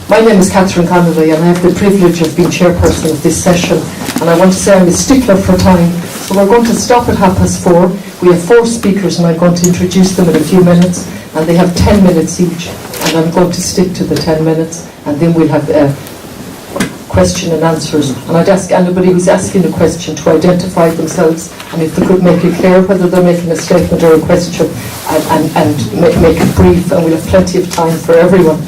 My name is Catherine Connolly and I have the privilege of being chairperson of this session, and I want to say I'm a stickler for time, so we're going to stop at 4:30. We have 4 speakers and I'm going to introduce them in a few minutes, and they have 10 minutes each, and I'm going to stick to the 10 minutes, and then we'll have question and answers. And I'd ask anybody who's asking a question to identify themselves, and if they could make it clear whether they're making a statement or a question, and make it brief, and we'll have plenty of time for everyone.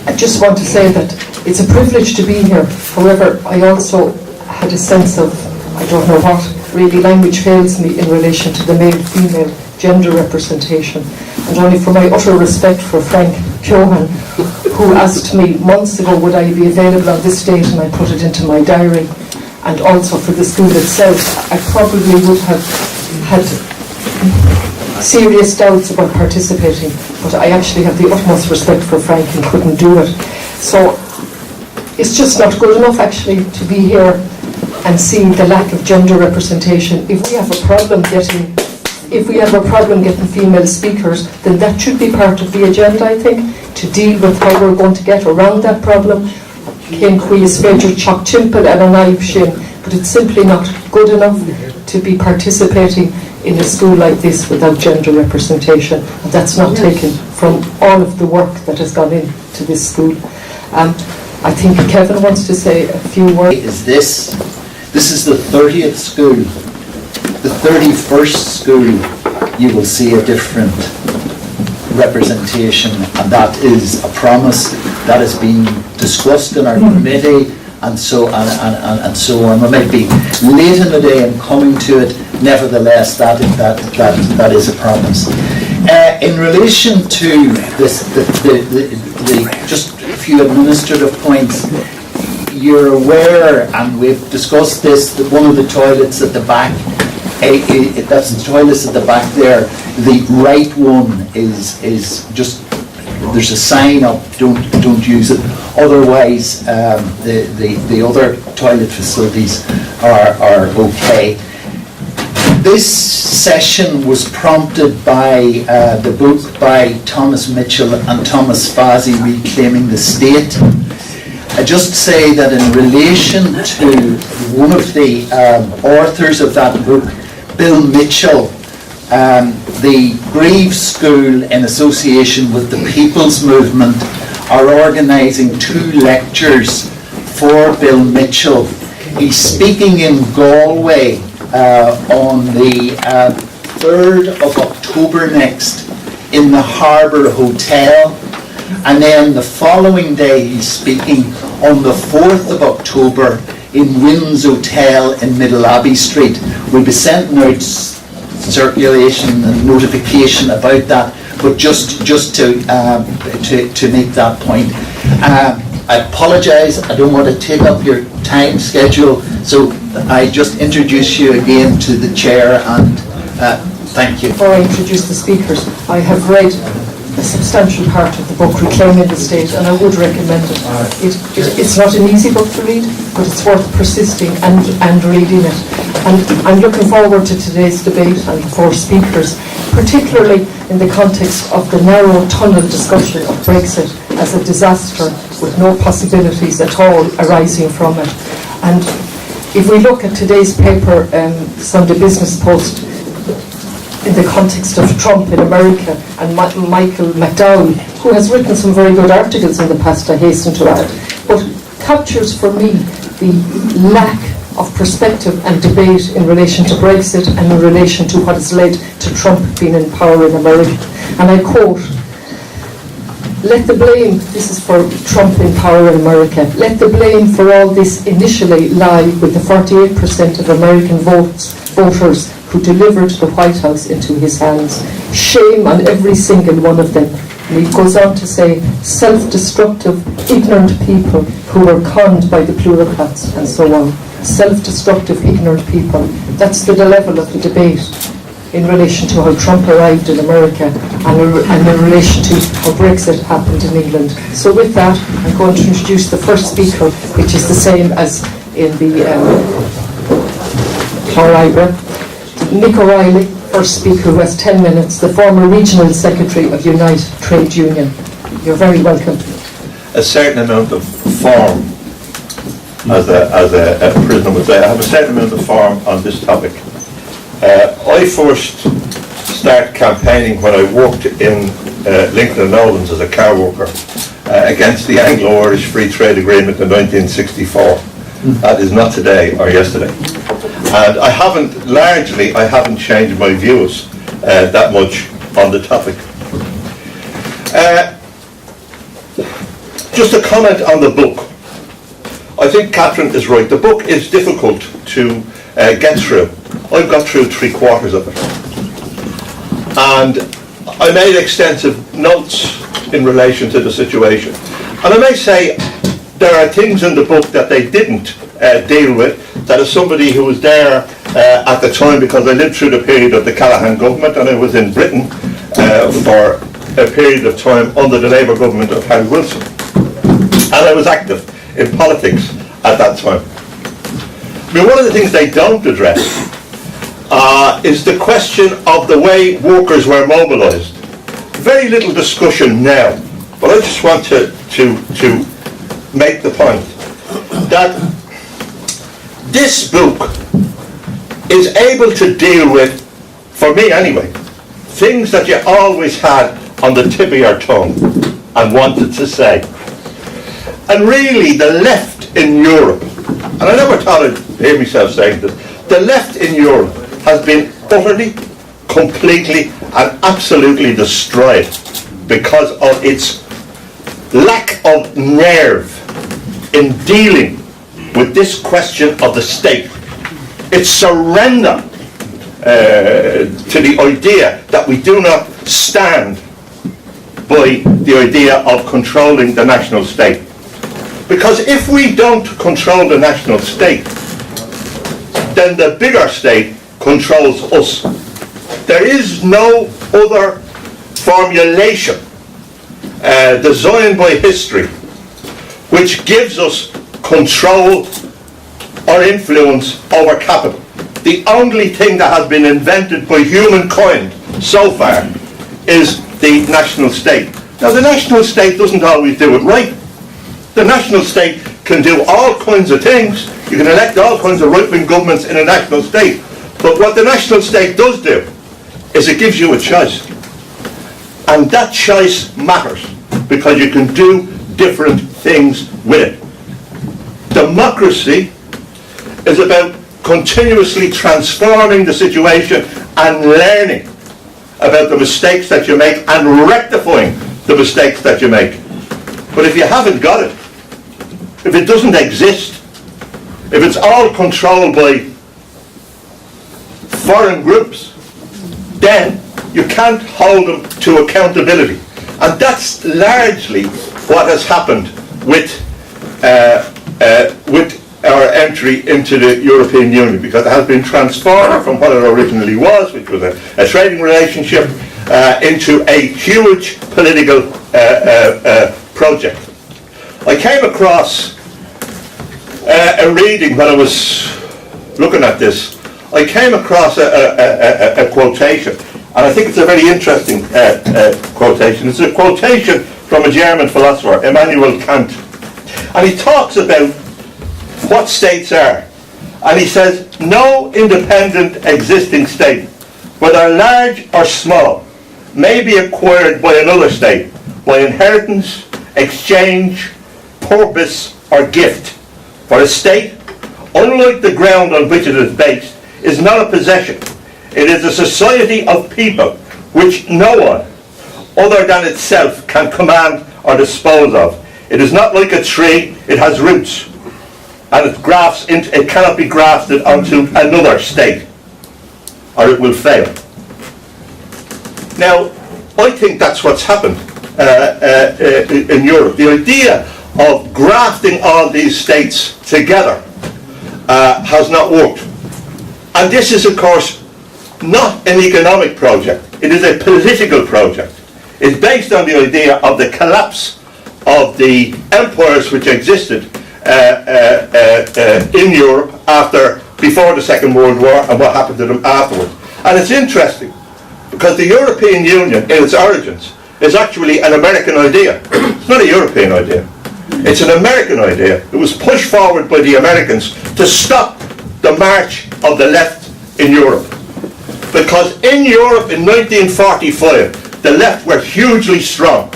I just want to say that it's a privilege to be here. However, I also had a sense of, I don't know what, really language fails me in relation to the male-female gender representation. And only for my utter respect for Frank Keohan, who asked me months ago would I be available on this date, and I put it into my diary, and also for the school itself, I probably would have had serious doubts about participating, but I actually have the utmost respect for Frank and couldn't do it. So it's just not good enough actually to be here and see the lack of gender representation. If we have a problem getting female speakers, then that should be part of the agenda, I think, to deal with how we're going to get around that problem. But it's simply not good enough to be participating in a school like this without gender representation, and that's not taken from all of the work that has gone into this school. I think Kevin wants to say a few words. This is the 30th school. The 31st school, you will see a different representation, and that is a promise that has been discussed in our committee, and so on. We might be late in the day and coming to it. Nevertheless, that is a promise. In relation to this, just a few administrative points. You're aware, and we've discussed this, that one of the toilets at the back, that's the toilets at the back there. The right one is just, there's a sign up, don't use it. Otherwise, the other toilet facilities are okay. This session was prompted by the book by Thomas Mitchell and Thomas Fazzi, Reclaiming the State. I just say that in relation to one of the authors of that book, Bill Mitchell, the Grieve School, in association with the People's Movement, are organising 2 lectures for Bill Mitchell. He's speaking in Galway on the 3rd of October next in the Harbour Hotel, and then the following day he's speaking on the 4th of October in Wynn's Hotel in Middle Abbey Street. We'll be sending out circulation and notification about that, but just to make that point. I apologise, I don't want to take up your time schedule, so I just introduce you again to the chair, and thank you. Before I introduce the speakers, I have read a substantial part of the book, Reclaiming the State, and I would recommend it. It's not an easy book to read, but it's worth persisting and reading it. And I'm looking forward to today's debate and the 4 speakers, particularly in the context of the narrow tunnel discussion of Brexit as a disaster with no possibilities at all arising from it. And if we look at today's paper, Sunday Business Post, in the context of Trump in America, and Michael McDowell, who has written some very good articles in the past, I hasten to add, but captures for me the lack of perspective and debate in relation to Brexit and in relation to what has led to Trump being in power in America. And I quote, "Let the blame," this is for Trump in power in America, "let the blame for all this initially lie with the 48% of American voters who delivered the White House into his hands. Shame on every single one of them." And he goes on to say, "Self-destructive, ignorant people who were conned by the plurocrats," and so on. Self-destructive, ignorant people. That's the level of the debate in relation to how Trump arrived in America and in relation to how Brexit happened in England. So with that, I'm going to introduce the first speaker, which is the same as in the Clonibra. Nick O'Reilly, first speaker, who has 10 minutes, the former Regional Secretary of Unite Trade Union. You're very welcome. a certain amount of form, as a prisoner would say. I have a certain amount of form on this topic. I first started campaigning when I worked in Lincoln and Nolans as a car worker against the Anglo-Irish Free Trade Agreement in 1964. That is not today or yesterday. And I haven't changed my views that much on the topic. Just a comment on the book. I think Catherine is right. The book is difficult to get through. I've got through 3/4 of it. And I made extensive notes in relation to the situation. And I may say there are things in the book that they didn't deal with, that as somebody who was there at the time, because I lived through the period of the Callaghan government, and I was in Britain for a period of time under the Labour government of Harry Wilson. And I was active in politics at that time. I mean, one of the things they don't address is the question of the way workers were mobilised. Very little discussion now, but I just want to make the point that this book is able to deal with, for me anyway, things that you always had on the tip of your tongue and wanted to say. And really, the left in Europe, and I never thought I'd hear myself saying this, the left in Europe has been utterly, completely, and absolutely destroyed because of its lack of nerve in dealing with this question of the state. Its surrender to the idea that we do not stand by the idea of controlling the national state. Because if we don't control the national state, then the bigger state controls us. There is no other formulation designed by history which gives us control or influence over capital. The only thing that has been invented by humankind so far is the national state. Now, the national state doesn't always do it right. The national state can do all kinds of things. You can elect all kinds of right-wing governments in a national state. But what the national state does do is it gives you a choice. And that choice matters because you can do different things with it. Democracy is about continuously transforming the situation and learning about the mistakes that you make and rectifying the mistakes that you make. But if you haven't got it, if it doesn't exist, if it's all controlled by foreign groups, then you can't hold them to accountability. And that's largely what has happened with our entry into the European Union, because it has been transformed from what it originally was, which was a trading relationship, into a huge political project. I came across a reading when I was looking at this. I came across a quotation, and I think it's a very interesting quotation. It's a quotation from a German philosopher, Immanuel Kant, and he talks about what states are. And he says, no independent existing state, whether large or small, may be acquired by another state by inheritance, exchange, purpose, or gift. For a state, unlike the ground on which it is based, is not a possession. It is a society of people which no one other than itself can command or dispose of. It is not like a tree, it has roots, and it cannot be grafted onto another state, or it will fail. Now, I think that's what's happened in Europe. The idea of grafting all these states together has not worked. And this is, of course, not an economic project. It is a political project. It's based on the idea of the collapse of the empires which existed in Europe before the Second World War, and what happened to them afterwards. And it's interesting because the European Union in its origins is actually an American idea. It's not a European idea. It's an American idea. It was pushed forward by the Americans to stop the march of the left in Europe. Because in Europe in 1945, the left were hugely strong.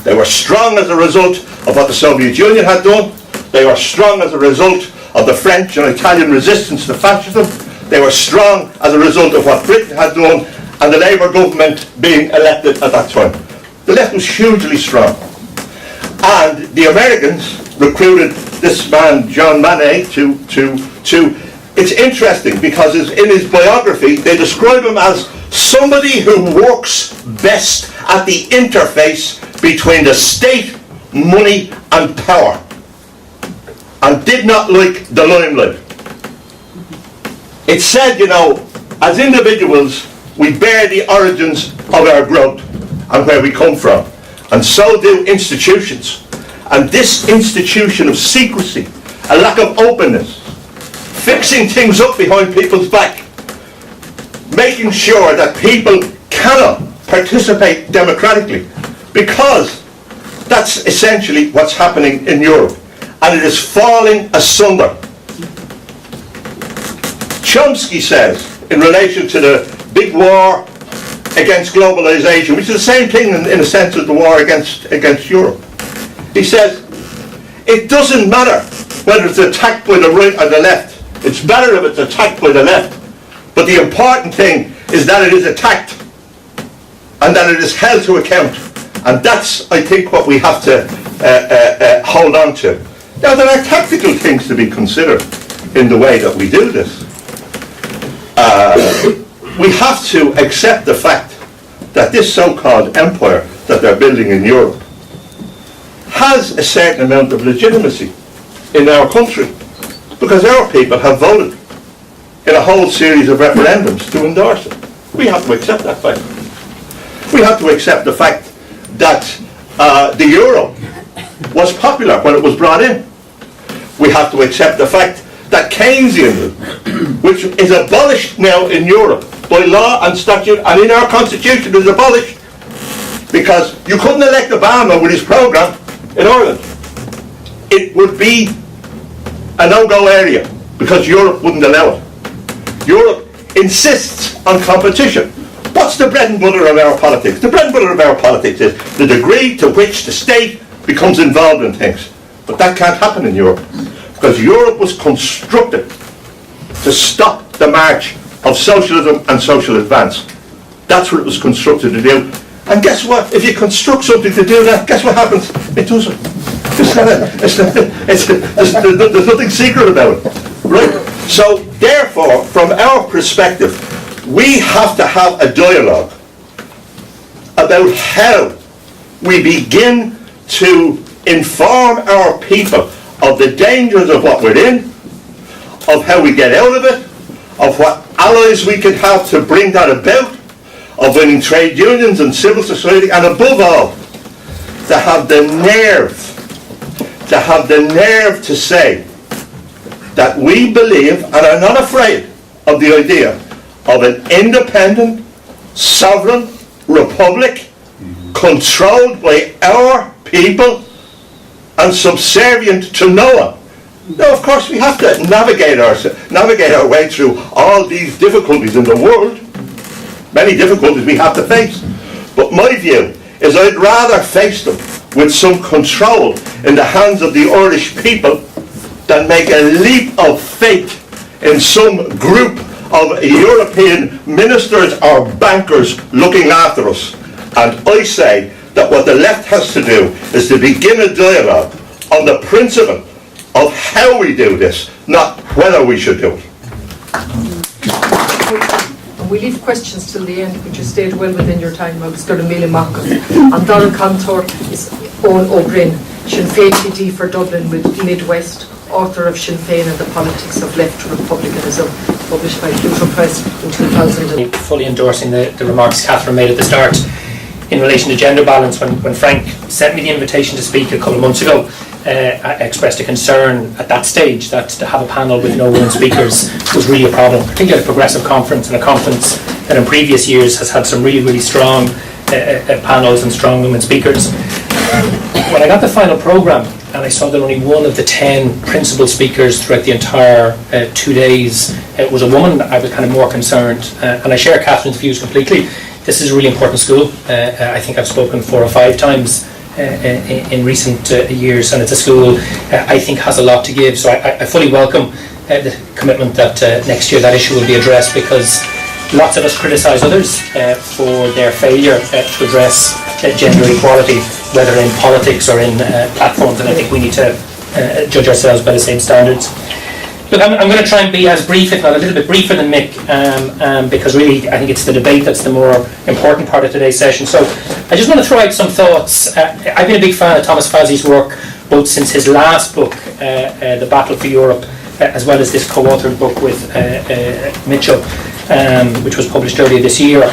They were strong as a result of what the Soviet Union had done. They were strong as a result of the French and Italian resistance to fascism. They were strong as a result of what Britain had done and the Labour government being elected at that time. The left was hugely strong. And the Americans recruited this man, John Manet, it's interesting because in his biography they describe him as somebody who works best at the interface between the state, money and power, and did not like the limelight. It's said, you know, as individuals we bear the origins of our growth and where we come from, and so do institutions. And this institution of secrecy, a lack of openness, fixing things up behind people's back, making sure that people cannot participate democratically, because that's essentially what's happening in Europe, and it is falling asunder. Chomsky says, in relation to the big war against globalization, which is the same thing in a sense as the war against Europe, he says, it doesn't matter whether it's attacked by the right or the left. It's better if it's attacked by the left. But the important thing is that it is attacked and that it is held to account. And that's, I think, what we have to hold on to. Now, there are tactical things to be considered in the way that we do this. We have to accept the fact that this so-called empire that they're building in Europe has a certain amount of legitimacy in our country, because our people have voted in a whole series of referendums to endorse it. We have to accept that fact. We have to accept the fact that the euro was popular when it was brought in. We have to accept the fact that Keynesianism, which is abolished now in Europe by law and statute and in our constitution, is abolished because you couldn't elect Obama with his program in Ireland. It would be a no-go area because Europe wouldn't allow it. Europe insists on competition. What's the bread and butter of our politics? The bread and butter of our politics is the degree to which the state becomes involved in things. But that can't happen in Europe, because Europe was constructed to stop the march of socialism and social advance. That's what it was constructed to do. And guess what? If you construct something to do that, guess what happens? It doesn't. There's nothing secret about it. Right? So, therefore, from our perspective, we have to have a dialogue about how we begin to inform our people of the dangers of what we're in, of how we get out of it, of what allies we can have to bring that about, of winning trade unions and civil society, and above all, to have the nerve to say that we believe and are not afraid of the idea of an independent, sovereign republic controlled by our people and subservient to no one. Now, of course, we have to navigate our way through all these difficulties in the world. Many difficulties we have to face. But my view is I'd rather face them with some control in the hands of the Irish people than make a leap of faith in some group of European ministers or bankers looking after us. And I say that what the left has to do is to begin a dialogue on the principle of how we do this, not whether we should do it. We leave questions till the end, but you stayed well within your time. I was going to mail him Malcolm. And Donald Cantor is Owen O'Brien, Sinn Féin TD for Dublin with Midwest, author of Sinn Féin and the Politics of Left Republicanism, published by Pluto Press in 2000. Fully endorsing the remarks Catherine made at the start in relation to gender balance. When Frank sent me the invitation to speak a couple of months ago, I expressed a concern at that stage that to have a panel with no women speakers was really a problem, particularly at a progressive conference, and a conference that in previous years has had some really, really strong panels and strong women speakers. When I got the final programme, and I saw that only one of the 10 principal speakers throughout the entire 2 days was a woman. I was kind of more concerned, and I share Catherine's views completely. This is a really important school. I think I've spoken 4 or 5 times in recent years, and it's a school I think has a lot to give. So I fully welcome the commitment that next year that issue will be addressed, because lots of us criticise others for their failure to address gender equality, whether in politics or in platforms, and I think we need to judge ourselves by the same standards. Look, I'm going to try and be as brief, if not a little bit briefer than Mick, because really I think it's the debate that's the more important part of today's session. So I just want to throw out some thoughts. I've been a big fan of Thomas Fazzی's work, both since his last book, The Battle for Europe, as well as this co-authored book with Mitchell, which was published earlier this year.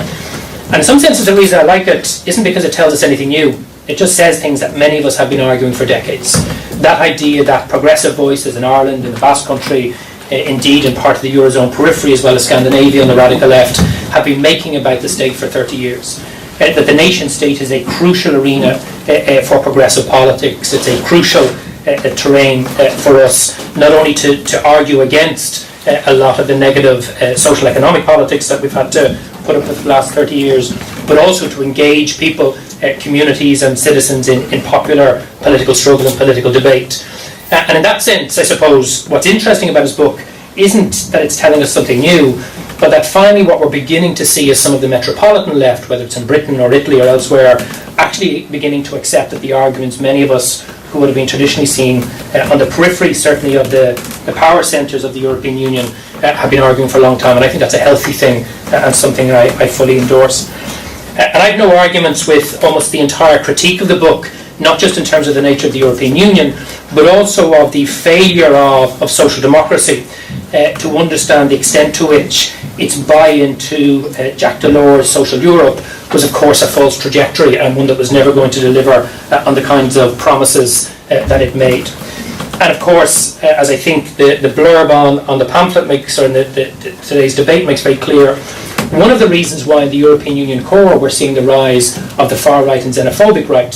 And in some senses the reason I like it isn't because it tells us anything new. It just says things that many of us have been arguing for decades. That idea that progressive voices in Ireland, in the Basque Country, indeed in part of the Eurozone periphery as well as Scandinavia on the radical left, have been making about the state for 30 years. That the nation state is a crucial arena for progressive politics. It's a crucial terrain for us, not only to argue against a lot of the negative social economic politics that we've had to put up with the last 30 years, but also to engage people, communities and citizens in popular political struggle and political debate. And in that sense, I suppose, what's interesting about his book isn't that it's telling us something new, but that finally what we're beginning to see is some of the metropolitan left, whether it's in Britain or Italy or elsewhere, actually beginning to accept that the arguments many of us who would have been traditionally seen on the periphery, certainly of the power centres of the European Union, have been arguing for a long time. And I think that's a healthy thing and something I fully endorse. And I have no arguments with almost the entire critique of the book, not just in terms of the nature of the European Union, but also of the failure of social democracy to understand the extent to which its buy-in to Jacques Delors' social Europe was of course a false trajectory, and one that was never going to deliver on the kinds of promises that it made. And of course, as I think the blurb on the pamphlet makes, or today's debate makes very clear, one of the reasons why in the European Union core we're seeing the rise of the far right and xenophobic right,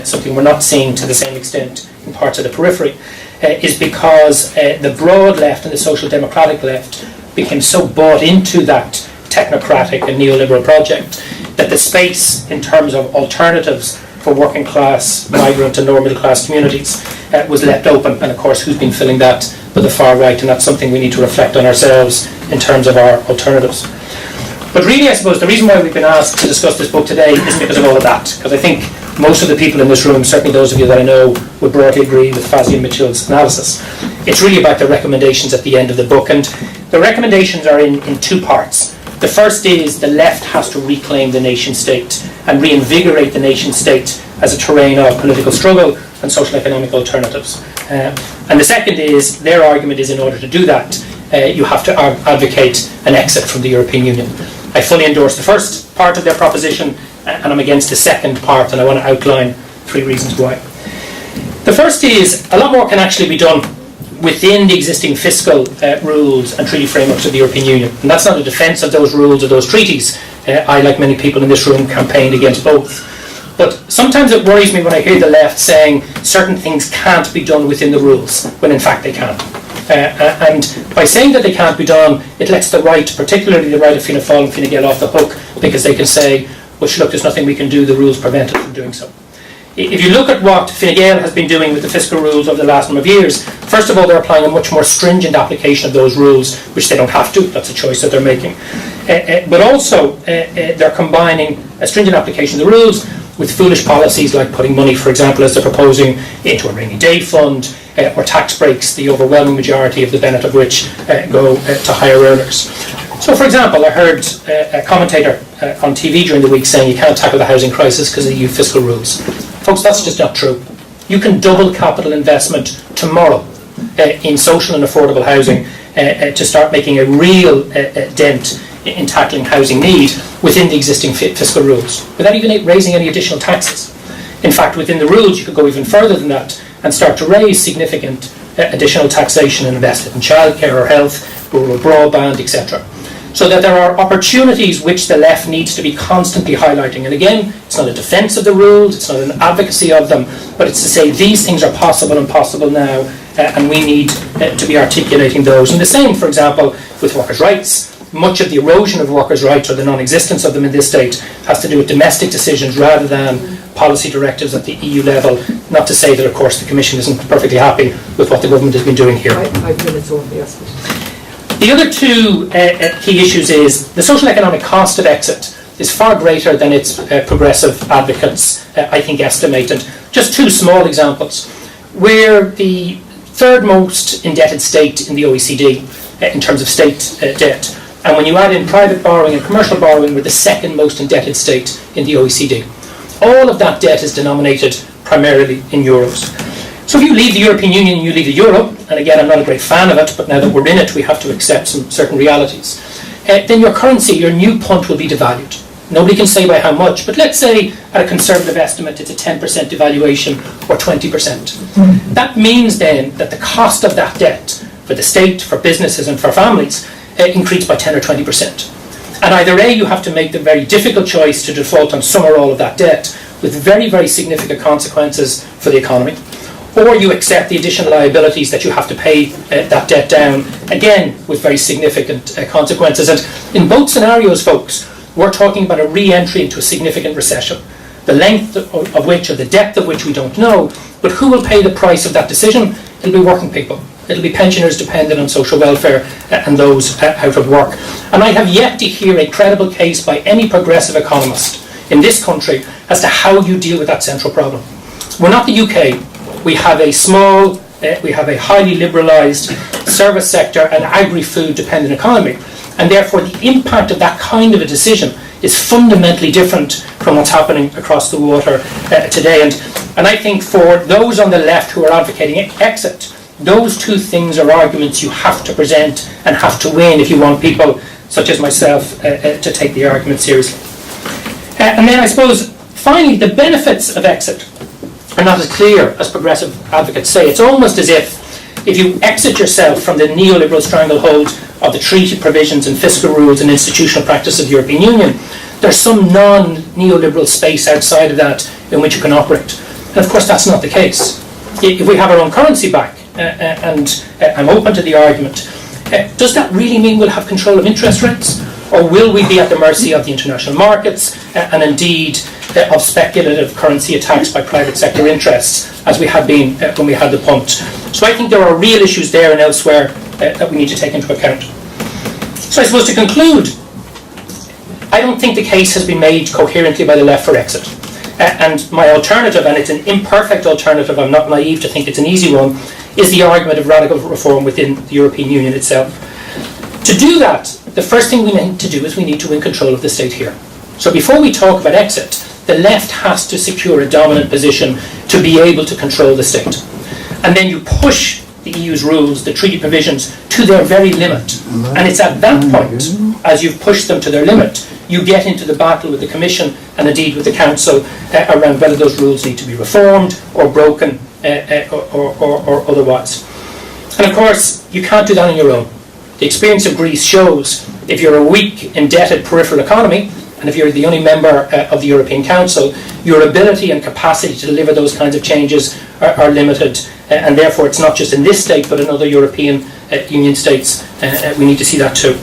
something we're not seeing to the same extent in parts of the periphery, is because the broad left and the social democratic left became so bought into that technocratic and neoliberal project that the space in terms of alternatives for working class, migrant and lower middle class communities was left open. And of course, who's been filling that but the far right? And that's something we need to reflect on ourselves in terms of our alternatives. But really, I suppose the reason why we've been asked to discuss this book today isn't because of all of that, because I think most of the people in this room, certainly those of you that I know, would broadly agree with Fazzí and Mitchell's analysis. It's really about the recommendations at the end of the book, and the recommendations are in 2 parts. The first is the left has to reclaim the nation state and reinvigorate the nation state as a terrain of political struggle and social economic alternatives. And the second is, their argument is, in order to do that, you have to advocate an exit from the European Union. I fully endorse the first part of their proposition, and I'm against the second part, and I want to outline 3 reasons why. The first is, a lot more can actually be done within the existing fiscal rules and treaty frameworks of the European Union. And that's not a defence of those rules or those treaties. I, like many people in this room, campaigned against both. But sometimes it worries me when I hear the left saying certain things can't be done within the rules, when in fact they can. And by saying that they can't be done, it lets the right, particularly the right of Fianna Fáil and Fine Gael, off the hook, because they can say, well, look, there's nothing we can do, the rules prevent us from doing so. If you look at what Fine Gael has been doing with the fiscal rules over the last number of years, first of all, they're applying a much more stringent application of those rules, which they don't have to. That's a choice that they're making. But also, they're combining a stringent application of the rules with foolish policies like putting money, for example, as they're proposing, into a rainy day fund, or tax breaks, the overwhelming majority of the benefit of which go to higher earners. So, for example, I heard a commentator on TV during the week saying you can't tackle the housing crisis because of the EU fiscal rules. Folks, that's just not true. You can double capital investment tomorrow in social and affordable housing to start making a real dent in tackling housing need within the existing fiscal rules, without even raising any additional taxes. In fact, within the rules, you could go even further than that and start to raise significant additional taxation and invest it in childcare or health, rural broadband, etc. So that there are opportunities which the left needs to be constantly highlighting. And again, it's not a defence of the rules, it's not an advocacy of them, but it's to say these things are possible and possible now, and we need to be articulating those. And the same, for example, with workers' rights. Much of the erosion of workers' rights, or the non-existence of them in this state, has to do with domestic decisions rather than policy directives at the EU level. Not to say that, of course, the Commission isn't perfectly happy with what the government has been doing here. 5 minutes only, yes. The other two key issues is the social economic cost of exit is far greater than its progressive advocates, I think, estimated. Just two small examples. We're the third most indebted state in the OECD in terms of state debt. And when you add in private borrowing and commercial borrowing, we're the second most indebted state in the OECD. All of that debt is denominated primarily in euros. So if you leave the European Union and you leave the euro, and again, I'm not a great fan of it, but now that we're in it, we have to accept some certain realities, then your currency, your new punt, will be devalued. Nobody can say by how much, but let's say at a conservative estimate it's a 10% devaluation or 20%. That means then that the cost of that debt for the state, for businesses and for families increased by 10 or 20%. And either A, you have to make the very difficult choice to default on some or all of that debt with very, very significant consequences for the economy, or you accept the additional liabilities that you have to pay that debt down, again with very significant consequences. And in both scenarios, folks, we're talking about a re-entry into a significant recession, the length of which or the depth of which we don't know, but who will pay the price of that decision? It'll be working people. It'll be pensioners dependent on social welfare and those out of work. And I have yet to hear a credible case by any progressive economist in this country as to how you deal with that central problem. We're not the UK. We have a small, we have a highly liberalised service sector and agri-food dependent economy. And therefore the impact of that kind of a decision is fundamentally different from what's happening across the water today. And I think for those on the left who are advocating exit, those two things are arguments you have to present and have to win if you want people such as myself to take the argument seriously. And then I suppose, finally, the benefits of exit are not as clear as progressive advocates say. It's almost as if you exit yourself from the neoliberal stranglehold of the treaty provisions and fiscal rules and institutional practice of the European Union, there's some non-neoliberal space outside of that in which you can operate. And of course that's not the case. If we have our own currency back, and I'm open to the argument, does that really mean we'll have control of interest rates? Or will we be at the mercy of the international markets and indeed of speculative currency attacks by private sector interests, as we had been when we had the punt? So I think there are real issues there and elsewhere that we need to take into account. So I suppose to conclude, I don't think the case has been made coherently by the left for exit. And my alternative, and it's an imperfect alternative, I'm not naive to think it's an easy one, is the argument of radical reform within the European Union itself. To do that, the first thing we need to do is we need to win control of the state here. So before we talk about exit, the left has to secure a dominant position to be able to control the state. And then you push the EU's rules, the treaty provisions, to their very limit. And it's at that point, as you've pushed them to their limit, you get into the battle with the Commission and indeed with the Council around whether those rules need to be reformed or broken or otherwise. And of course, you can't do that on your own. The experience of Greece shows if you're a weak, indebted peripheral economy, and if you're the only member of the European Council, your ability and capacity to deliver those kinds of changes are limited, and therefore it's not just in this state but in other European Union states. We need to see that too.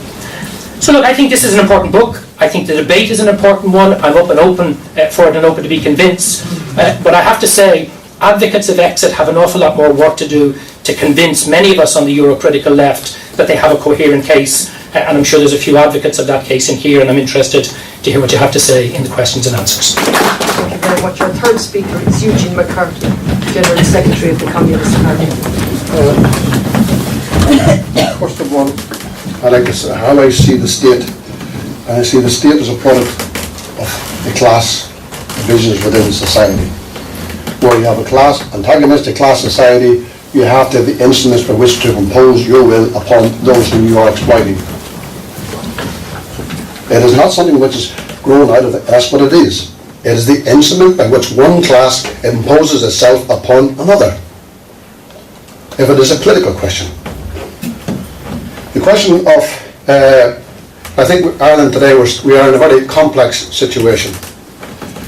So look, I think this is an important book. I think the debate is an important one. I'm open for it and open to be convinced. But I have to say, advocates of exit have an awful lot more work to do to convince many of us on the Eurocritical left that they have a coherent case. And I'm sure there's a few advocates of that case in here, and I'm interested to hear what you have to say in the questions and answers. Thank you very much. Our third speaker is Eugene McCarthy, General Secretary of the Communist Party. First of all, I like to say how I see the state. I see the state as a product of the class divisions within society. Where you have a class, antagonistic class society, you have to have the instruments by which to impose your will upon those whom you are exploiting. It is not something which is grown out of it. That's what it is. It is the instrument by which one class imposes itself upon another. If it is a political question. The question of I think Ireland today, we are in a very complex situation,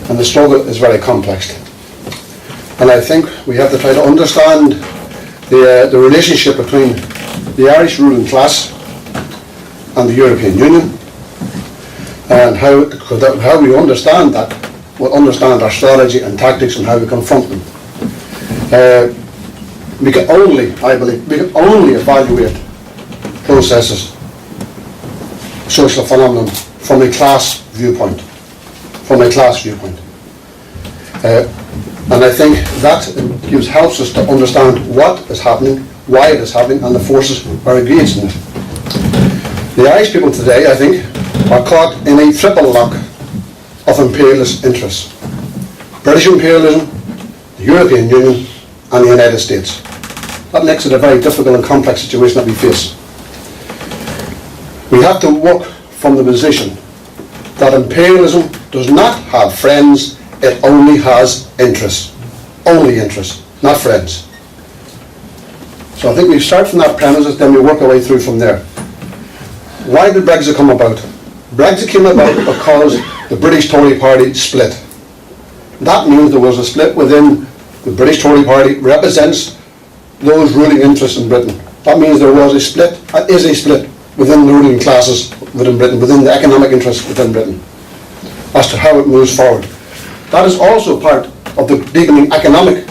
and the struggle is very complex. And I think we have to try to understand the relationship between the Irish ruling class and the European Union, and how we understand that, we'll understand our strategy and tactics and how we confront them. We can only, I believe, evaluate processes, social phenomenon, from a class viewpoint. And I think that helps us to understand what is happening, why it is happening, and the forces are engaged in it. The Irish people today, I think, are caught in a triple lock of imperialist interests. British imperialism, the European Union, and the United States. That makes it a very difficult and complex situation that we face. We have to work from the position that imperialism does not have friends, it only has interests. Only interests, not friends. So I think we start from that premise, then we work our way through from there. Why did Brexit come about? Brexit came about because the British Tory party split. That means there was a split within the British Tory party, represents those ruling interests in Britain. That means there was a split, and is a split, within the ruling classes within Britain, within the economic interests within Britain, as to how it moves forward. That is also part of the deepening economic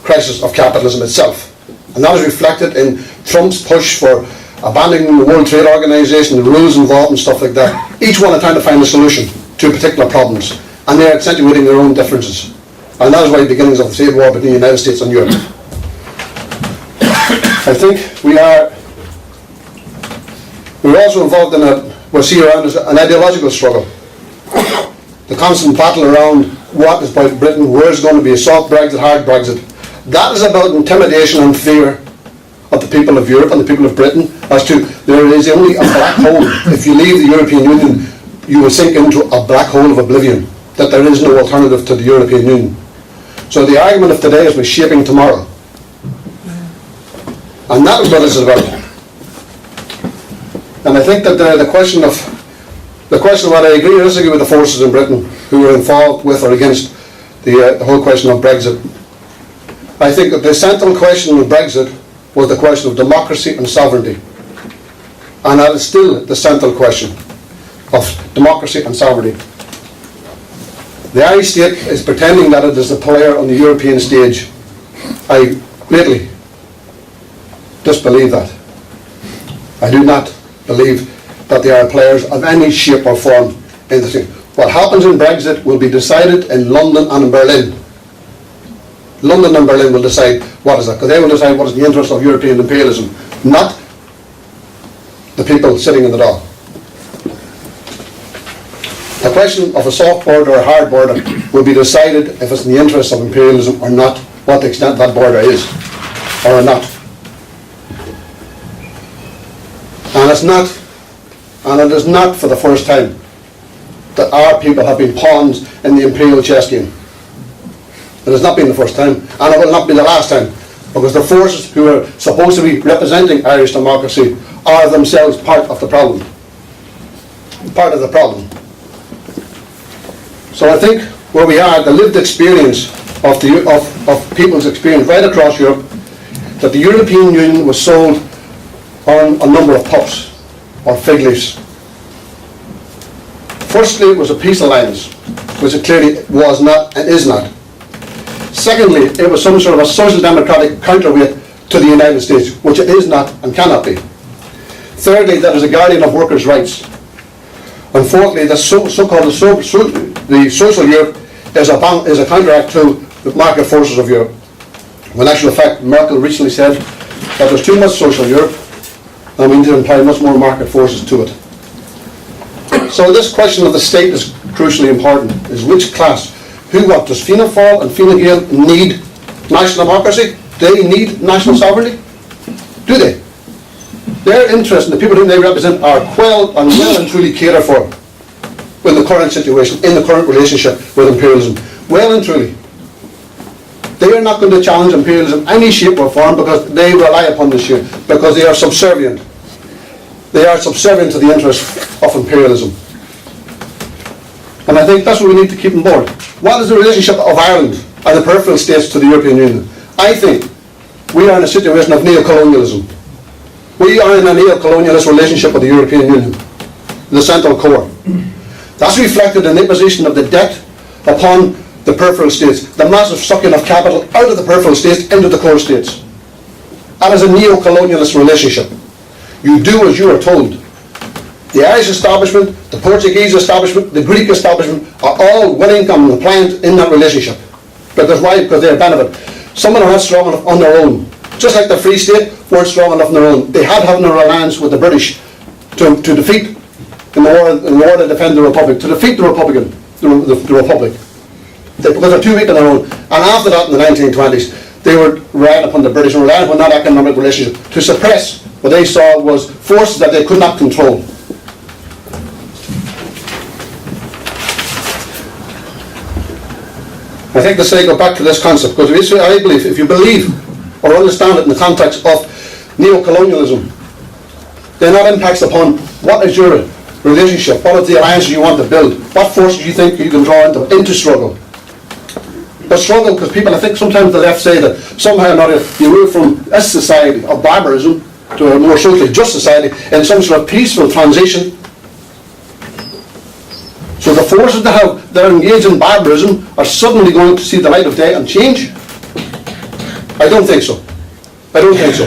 crisis of capitalism itself. And that is reflected in Trump's push for abandoning the World Trade Organization, the rules involved and stuff like that. Each one are trying to find a solution to particular problems, and they're accentuating their own differences. And that is why the beginnings of the trade war between the United States and Europe. I think we're also involved in we'll see around us an ideological struggle. The constant battle around what is about Britain, where is going to be a soft Brexit, hard Brexit. That is about intimidation and fear of the people of Europe and the people of Britain, as to there is only a black hole. If you leave the European Union, you will sink into a black hole of oblivion, that there is no alternative to the European Union. So the argument of today is we're shaping tomorrow. And that is what this is about. And I think that the question of what I agree or disagree with the forces in Britain who are involved with or against the whole question of Brexit. I think that the central question of Brexit was the question of democracy and sovereignty. And that is still the central question of democracy and sovereignty. The Irish state is pretending that it is a player on the European stage. I greatly disbelieve that. I do not believe that they are players of any shape or form in the thing. What happens in Brexit will be decided in London and in Berlin. London and Berlin will decide what is that, because they will decide what is the interest of European imperialism, not the people sitting in the dock. The question of a soft border or a hard border will be decided if it's in the interest of imperialism or not, what the extent that border is, or not. And it is not for the first time that our people have been pawns in the imperial chess game. It has not been the first time, and it will not be the last time, because the forces who are supposed to be representing Irish democracy are themselves part of the problem. Part of the problem. So I think where we are, the lived experience of people's experience right across Europe, that the European Union was sold on a number of pups or fig leaves. Firstly, it was a peace alliance, which it clearly was not and is not. Secondly, it was some sort of a social democratic counterweight to the United States, which it is not and cannot be. Thirdly, that is a guardian of workers' rights. And fourthly, the so-called the social Europe is a counteract to the market forces of Europe. When in actual fact, Merkel recently said that there's too much social Europe and we need to apply much more market forces to it. So this question of the state is crucially important, is which class, what, does Fianna Fáil and Fine Gael need national democracy? Do they need national sovereignty? Do they? Their interests and the people whom they represent are well and truly catered for in the current situation, in the current relationship with imperialism. Well and truly. They are not going to challenge imperialism in any shape or form because they rely upon this shape, because they are subservient. They are subservient to the interests of imperialism. And I think that's what we need to keep on board. What is the relationship of Ireland and the peripheral states to the European Union? I think we are in a situation of neo-colonialism. We are in a neo-colonialist relationship with the European Union, the Central Core. That's reflected in the imposition of the debt upon the peripheral states, the massive sucking of capital out of the peripheral states into the core states. That is a neo-colonialist relationship. You do as you are told. The Irish establishment, the Portuguese establishment, the Greek establishment are all willing and compliant in that relationship. Because why? Because they are benefit. Some are not strong enough on their own. Just like the Free State weren't strong enough on their own. They had having a alliance with the British to defeat in the war to defend the Republic, to defeat the Republic. Because they're too weak on their own. And after that, in the 1920s, they were relying upon the British and relying upon that economic relationship to suppress what they saw was forces that they could not control. I think to say go back to this concept, because I believe if you believe or understand it in the context of neo-colonialism, then that impacts upon what is your relationship, what is the alliances you want to build, what forces you think you can draw into struggle. But struggle, because people, I think sometimes the left say that somehow or another you move from a society of barbarism to a more socially just society in some sort of peaceful transition. So the forces that are engaged in barbarism are suddenly going to see the light of day and change? I don't think so. I don't think so.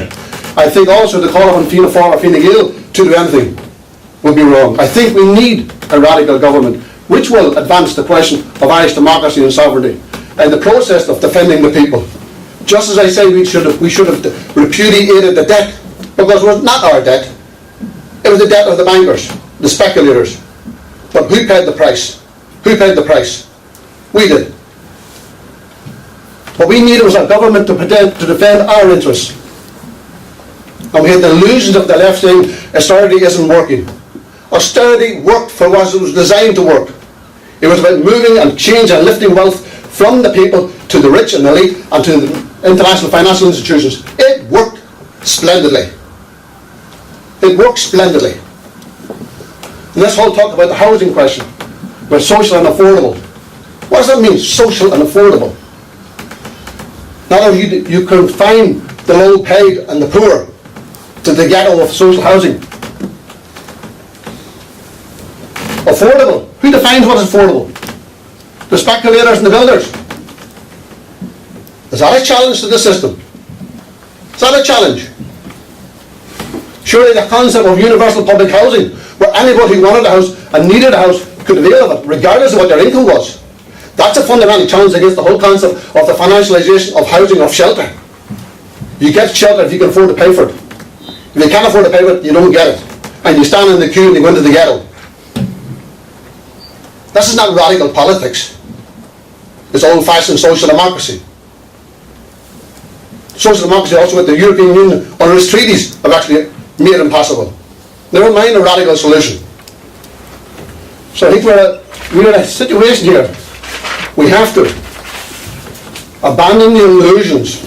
I think also the call upon Fianna Fáil or Fine Gael to do anything would be wrong. I think we need a radical government which will advance the question of Irish democracy and sovereignty and the process of defending the people. Just as I say we should have repudiated the debt, because it was not our debt. It was the debt of the bankers, the speculators. But who paid the price? Who paid the price? We did. What we needed was a government to defend our interests. And we had the illusions of the left saying austerity isn't working. Austerity worked for what it was designed to work. It was about moving and change and lifting wealth from the people to the rich and elite and to the international financial institutions. It worked splendidly. It worked splendidly. And this whole talk about the housing question, about social and affordable. What does that mean, social and affordable? Not only you confine the low paid and the poor to the ghetto of social housing. Affordable. Who defines what is affordable? The speculators and the builders. Is that a challenge to the system? Is that a challenge? Surely the concept of universal public housing, where anybody who wanted a house and needed a house could avail of it, regardless of what their income was. That's a fundamental challenge against the whole concept of the financialisation of housing, of shelter. You get shelter if you can afford to pay for it. If you can't afford to pay for it, you don't get it. And you stand in the queue and you go into the ghetto. This is not radical politics. It's old-fashioned social democracy. Social democracy also with the European Union under its treaties have actually made impossible. Never mind a radical solution. So I think we're in a situation here. We have to abandon the illusions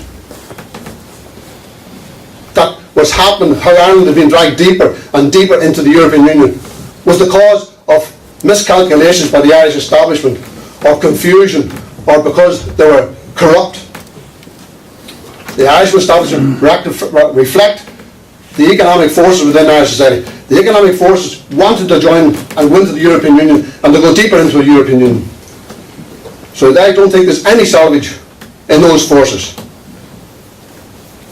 that what's happened, how Ireland has been dragged deeper and deeper into the European Union was the cause of miscalculations by the Irish establishment, or confusion, or because they were corrupt. The Irish establishment reflect the economic forces within Irish society. The economic forces wanted to join and go into the European Union and to go deeper into the European Union. So I don't think there's any salvage in those forces.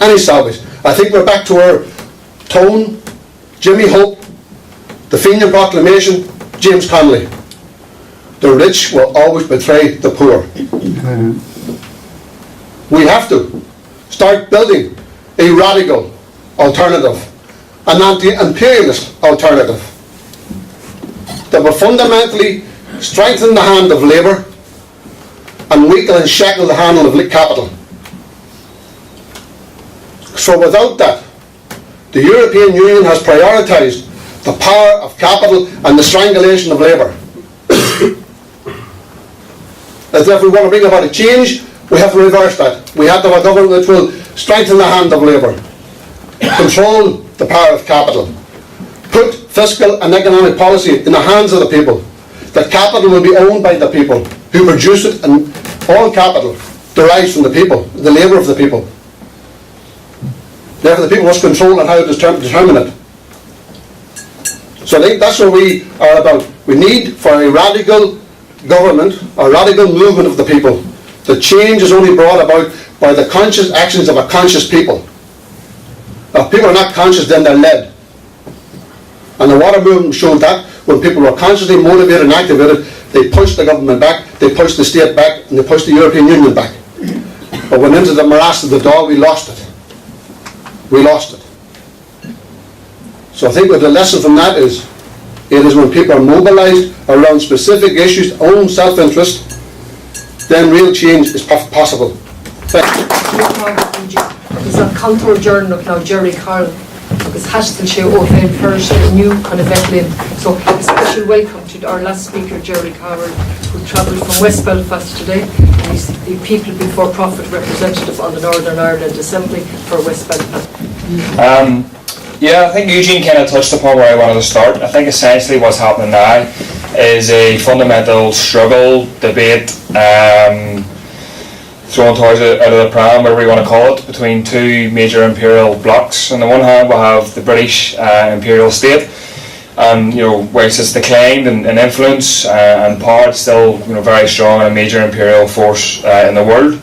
Any salvage. I think we're back to our Tone, Jimmy Hope, the Fenian Proclamation, James Connolly. The rich will always betray the poor. We have to start building a radical alternative, an anti-imperialist alternative that will fundamentally strengthen the hand of labour and weaken and shackle the hand of capital. So without that, the European Union has prioritised the power of capital and the strangulation of labour. As if we want to bring about a change, we have to reverse that. We have to have a government which will strengthen the hand of labour, control the power of capital, put fiscal and economic policy in the hands of the people. That capital will be owned by the people who produce it, and all capital derives from the people, the labour of the people. Therefore, the people must control and how to determine it. So I think that's what we are about. We need for a radical government, a radical movement of the people. The change is only brought about by the conscious actions of a conscious people. If people are not conscious, then they're led. And the water movement showed that when people were consciously motivated and activated, they pushed the government back, they pushed the state back, and they pushed the European Union back. But when into the morass of the Dáil, we lost it. We lost it. So I think that the lesson from that is, it is when people are mobilised around specific issues, own self-interest, then real change is possible. Thank you. Is a Contour Journal now Jerry Carl agus hastal sé ó bhéim first new kind of Evelyn. So a special welcome to our last speaker Jerry Carroll, who travelled from West Belfast today. And he's the People Before Profit representative on the Northern Ireland Assembly for West Belfast. Yeah, I think Eugene kind of touched upon where I wanted to start. I think essentially what's happening now is a fundamental struggle, debate, throwing toys out of the pram, whatever you want to call it, between two major imperial blocs. On the one hand, we'll have the British imperial state, and whilst it's declined in influence and power, it's still very strong and a major imperial force in the world.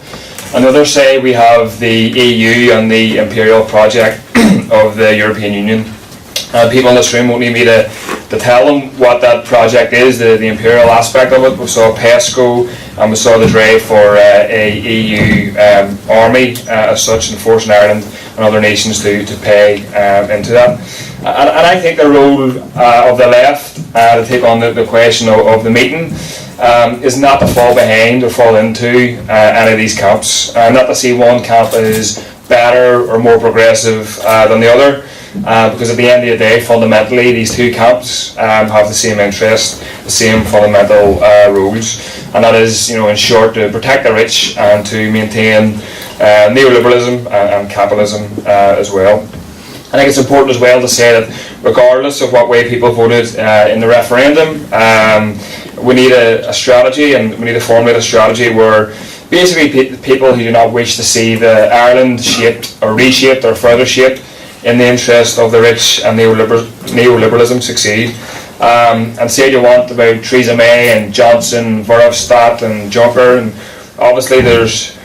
On the other side, we have the EU and the imperial project of the European Union. People in this room won't need me to tell them what that project is, the imperial aspect of it. We saw PESCO, and we saw the drive for a EU army as such, and forcing Ireland and other nations to pay into that. And I think the role of the left to take on the question of the meeting is not to fall behind or fall into any of these camps. Not to see one camp as better or more progressive than the other. Because at the end of the day, fundamentally, these two camps have the same interest, the same fundamental rules, and that is, in short, to protect the rich and to maintain neoliberalism and capitalism as well. I think it's important as well to say that regardless of what way people voted in the referendum, we need a strategy, and we need to formulate a strategy where basically people who do not wish to see the Ireland shaped or reshaped or further shaped in the interest of the rich and neoliberalism succeed. And say you want about Theresa May and Johnson, Verhofstadt and Juncker, and obviously there's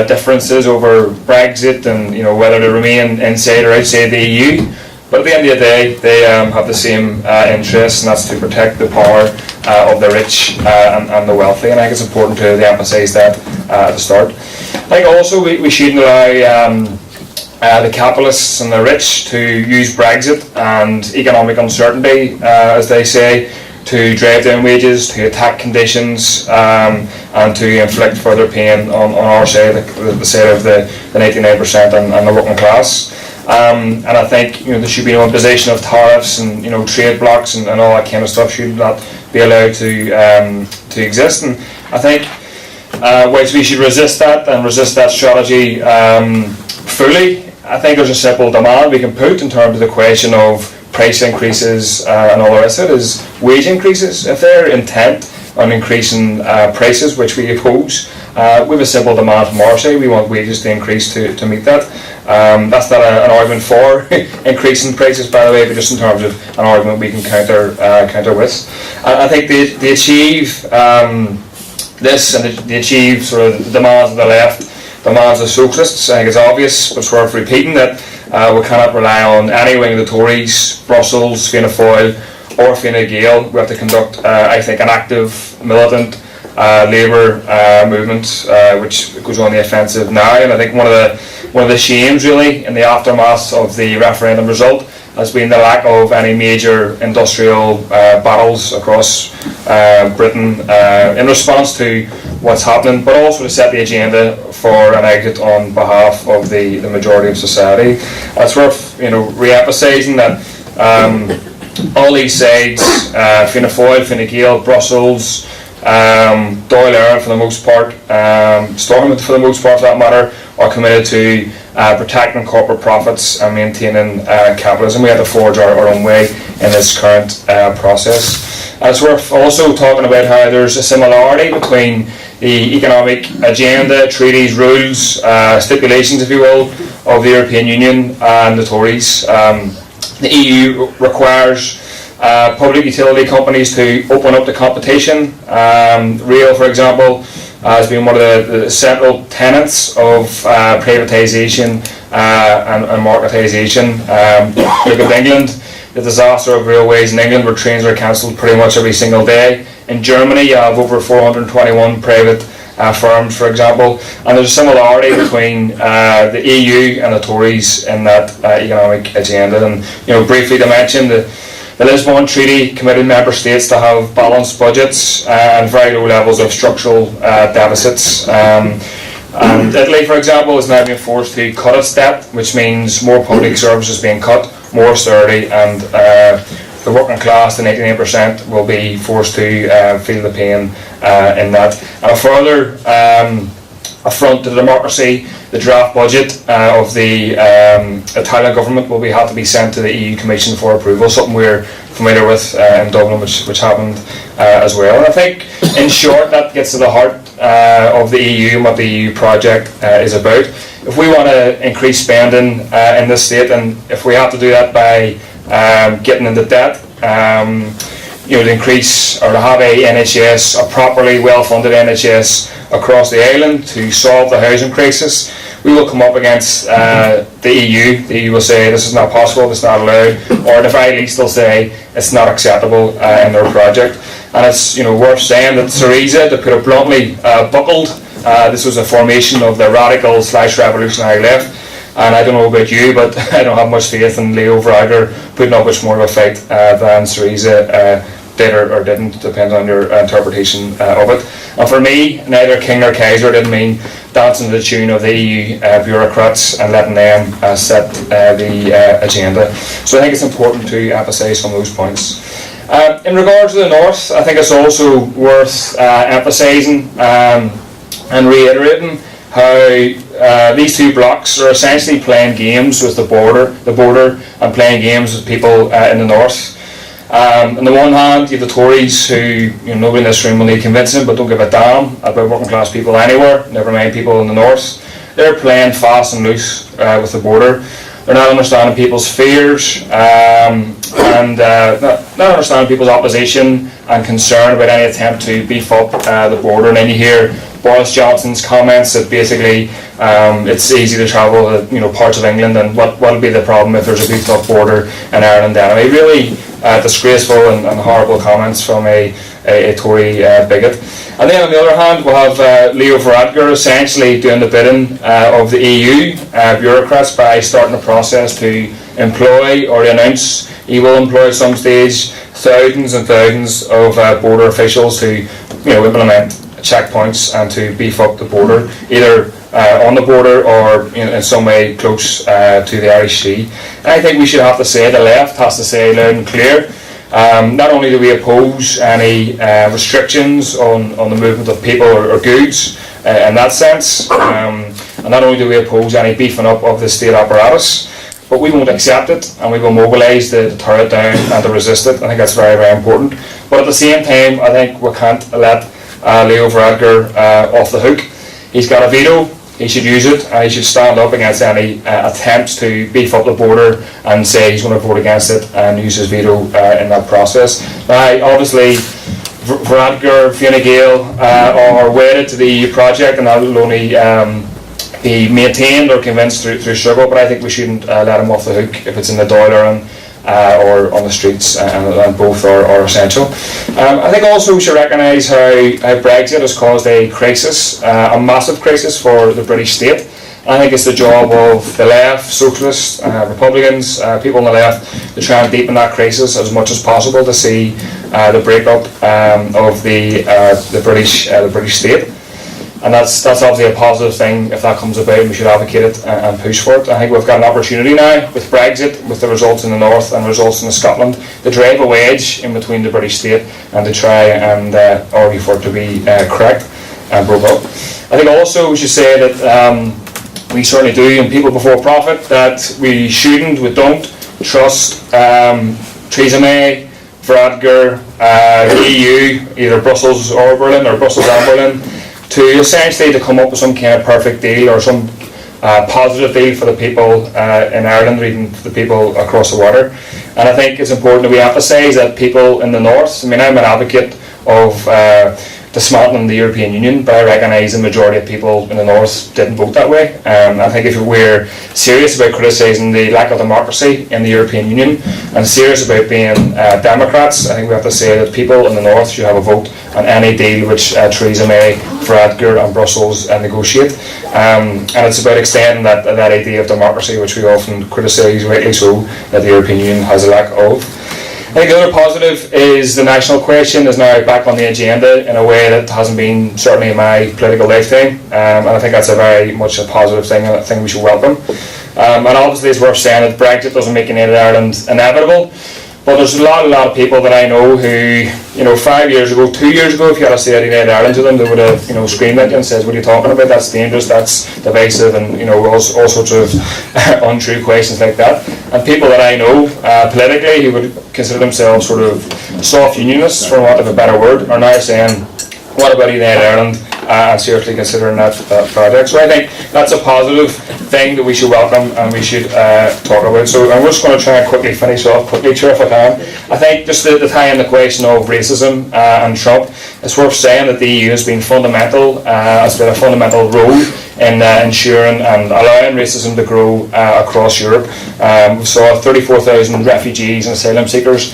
differences over Brexit and whether to remain inside or outside the EU. But at the end of the day, they have the same interests, and that's to protect the power of the rich and the wealthy. And I think it's important to emphasise that at the start. I think also we shouldn't allow the capitalists and the rich to use Brexit and economic uncertainty, as they say, to drive down wages, to attack conditions, and to inflict further pain on our side, the side of the 99% and the working class. And I think there should be no imposition of tariffs and trade blocks and all that kind of stuff should not be allowed to exist. And I think whilst we should resist that and resist that strategy fully, I think there's a simple demand we can put in terms of the question of price increases and all the rest of it is wage increases. If they're intent on increasing prices, which we oppose, we have a simple demand from our side. We want wages to increase to meet that. That's not an argument for increasing prices, by the way, but just in terms of an argument we can counter with. I think they achieve this, and they achieve sort of the demands of the left, demands of socialists. I think it's obvious, but it's worth repeating, that we cannot rely on any wing of the Tories, Brussels, Fianna Fáil or Fine Gael. We have to conduct, I think, an active, militant Labour movement, which goes on the offensive now. And I think one of the shames, really, in the aftermath of the referendum result has been the lack of any major industrial battles across Britain in response to what's happening, but also to set the agenda for an exit on behalf of the majority of society. It's worth re-emphasising that all these sides, Fianna Fáil, Fine Gael, Brussels, Dáil Éireann for the most part, Stormont for the most part for that matter, are committed to protecting corporate profits and maintaining capitalism. We have to forge our own way in this current process. And it's worth also talking about how there's a similarity between the economic agenda, treaties, rules, stipulations, if you will, of the European Union and the Tories. The EU requires public utility companies to open up to competition. Rail, for example, has been one of the central tenets of privatisation and marketisation. Look at England, the disaster of railways in England, where trains are cancelled pretty much every single day. In Germany, you have over 421 private firms, for example, and there's a similarity between the EU and the Tories in that economic agenda. And briefly to mention, the Lisbon Treaty committed member states to have balanced budgets and very low levels of structural deficits. And Italy, for example, is now being forced to cut its debt, which means more public services being cut, more austerity, and the working class, the 99%, will be forced to feel the pain in that. And a further affront to democracy, the draft budget of the Italian government will have to be sent to the EU Commission for approval, something we're familiar with in Dublin, which happened as well. And I think, in short, that gets to the heart of the EU and what the EU project is about. If we want to increase spending in this state, and if we have to do that by getting into debt, to increase or to have a NHS, a properly well-funded NHS across the island to solve the housing crisis, we will come up against the EU. The EU will say this is not possible, this is not allowed, or at the very least they'll say it's not acceptable in their project. And it's worth saying that Syriza, to put it bluntly, buckled. This was a formation of the radical/revolutionary left. And I don't know about you, but I don't have much faith in Leo Varadkar putting up much more of a fight than Syriza did or didn't, depends on your interpretation of it. And for me, neither king nor Kaiser didn't mean dancing to the tune of the EU bureaucrats and letting them set the agenda. So I think it's important to emphasise some of those points. In regards to the North, I think it's also worth emphasising and reiterating how these two blocks are essentially playing games with the border and playing games with people in the North. On the one hand, you have the Tories who, nobody in this room will need convincing, but don't give a damn about working class people anywhere, never mind people in the North. They're playing fast and loose with the border. They're not understanding people's fears and not understanding people's opposition and concern about any attempt to beef up the border. And then you hear Boris Johnson's comments that basically it's easy to travel parts of England, and what will be the problem if there's a beefed up border in Ireland then? I mean, really disgraceful and horrible comments from a Tory bigot. And then on the other hand, we'll have Leo Varadkar essentially doing the bidding of the EU bureaucrats by starting a process to employ or announce he will employ at some stage thousands and thousands of border officials to implement checkpoints and to beef up the border, either on the border or in some way close to the Irish Sea. And I think we should have to say, the left has to say loud and clear, not only do we oppose any restrictions on the movement of people or goods in that sense, and not only do we oppose any beefing up of the state apparatus, but we won't accept it, and we will mobilise to tear it down and to resist it. I think that's very, very important. But at the same time, I think we can't let Leo Varadkar off the hook. He's got a veto, he should use it, and he should stand up against any attempts to beef up the border and say he's going to vote against it and use his veto in that process. Now, obviously, Varadkar, Fianna Gael are wedded to the EU project, and that will only be maintained or convinced through struggle, but I think we shouldn't let him off the hook if it's in the Dáil or on the streets, and both are essential. I think also we should recognise how Brexit has caused a crisis, a massive crisis for the British state. I think it's the job of the left, socialists, Republicans, people on the left, to try and deepen that crisis as much as possible to see the breakup of the British state. And that's obviously a positive thing if that comes about, and we should advocate it and push for it. I think we've got an opportunity now with Brexit, with the results in the North and results in Scotland, to drive a wedge in between the British state and to try and argue for it to be cracked and broke up. I think also we should say that we certainly do, and people before profit, that we don't trust Theresa May, Varadkar, the EU, either Brussels or Berlin, or Brussels and Berlin, to essentially to come up with some kind of perfect deal or some positive deal for the people in Ireland or even for the people across the water. And I think it's important that we emphasise that people in the north, I mean, I'm an advocate of dismantling the European Union, but I recognise the majority of people in the north didn't vote that way. I think if we're serious about criticising the lack of democracy in the European Union and serious about being democrats, I think we have to say that people in the north should have a vote on any deal which Theresa May, Varadkar and Brussels negotiate. And it's about extending that idea of democracy, which we often criticise, rightly so, that the European Union has a lack of. I think the other positive is the national question is now back on the agenda in a way that hasn't been certainly in my political lifetime, and I think that's a very much a positive thing, and a thing we should welcome. And obviously it's worth saying that Brexit doesn't make United Ireland inevitable, but there's a lot of people that I know who, 5 years ago, 2 years ago, if you had to say United Ireland to them, they would have, screamed at you and said, "What are you talking about? That's dangerous, that's divisive," and all sorts of untrue questions like that. And people that I know politically who would consider themselves sort of soft unionists, for want of a better word, are now saying, "What about United Ireland?" And seriously considering that project. So I think that's a positive thing that we should welcome and we should talk about. So I'm just going to try and quickly finish off Chair, if I can. I think just to tie in the question of racism and Trump, it's worth saying that the EU has been fundamental, has played a fundamental role in ensuring and allowing racism to grow across Europe. We saw 34,000 refugees and asylum seekers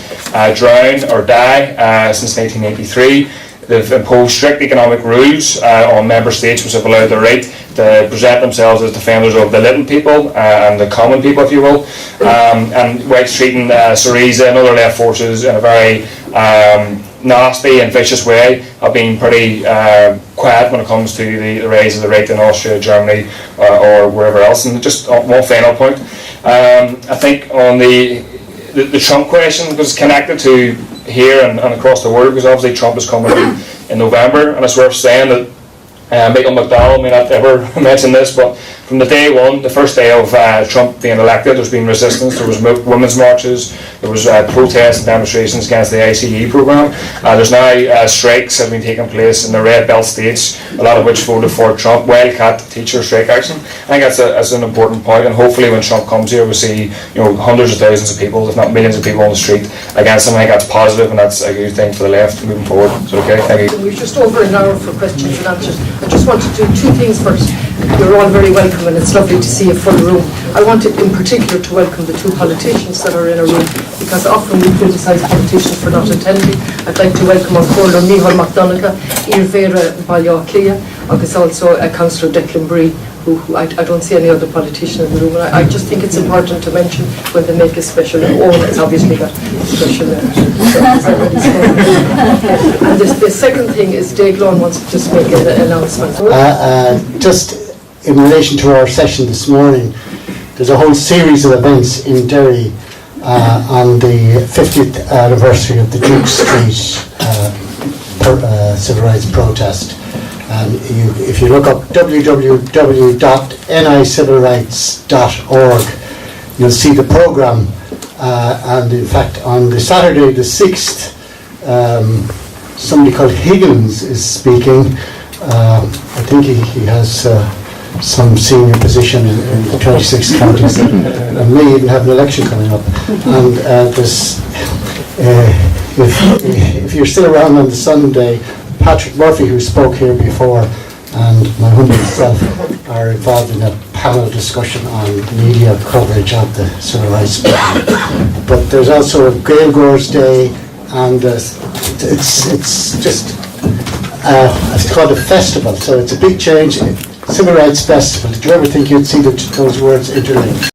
drown or die since 1983. They've imposed strict economic rules on member states which have allowed the right to present themselves as defenders of the little people and the common people, if you will, and whilst treating Syriza and other left forces in a very nasty and vicious way, have been pretty quiet when it comes to the rise of the right in Austria, Germany or wherever else. And just one final point, I think on the Trump question, because it's connected to here and across the world, because obviously Trump is coming in November, and it's worth saying that Michael McDowell may not ever mention this, but from the day one, the first day of Trump being elected, there's been resistance. There was women's marches, there was protests and demonstrations against the ICE program. There's now strikes that have been taking place in the red belt states, a lot of which voted for Trump. Wildcat teacher strike action. I think that's an important point, and hopefully when Trump comes here, we'll see hundreds of thousands of people, if not millions of people on the street against him. I think that's positive, and that's a good thing for the left moving forward. So okay, thank you. We're just over an hour for questions and answers. I just want to do two things first. You're all very welcome, and it's lovely to see a full room. I wanted in particular to welcome the two politicians that are in a room, because often we criticise politicians for not attending. I'd like to welcome on Corlo Nihal McDonagh, Irvera Ballyaclia, and also Councillor Declan Bree, who I don't see any other politician in the room. And I just think it's important to mention when they make a special. It's obviously got special. And the second thing is Dave Lawn wants to just make an announcement. Just in relation to our session this morning, there's a whole series of events in Derry on the 50th anniversary of the Duke Street civil rights protest. If you look up www.nicivilrights.org, you'll see the programme, and in fact on the Saturday the 6th, somebody called Higgins is speaking. I think he has some senior position in the 26 counties and may even have an election coming up. And if you're still around on the Sunday, Patrick Murphy, who spoke here before, and my husband myself are involved in a panel discussion on media coverage of the civil rights movement. But there's also a Gaelgoers Day, and it's called a festival, so it's a big change. Civil Rights Festival. Did you ever think you'd see those words interlinked?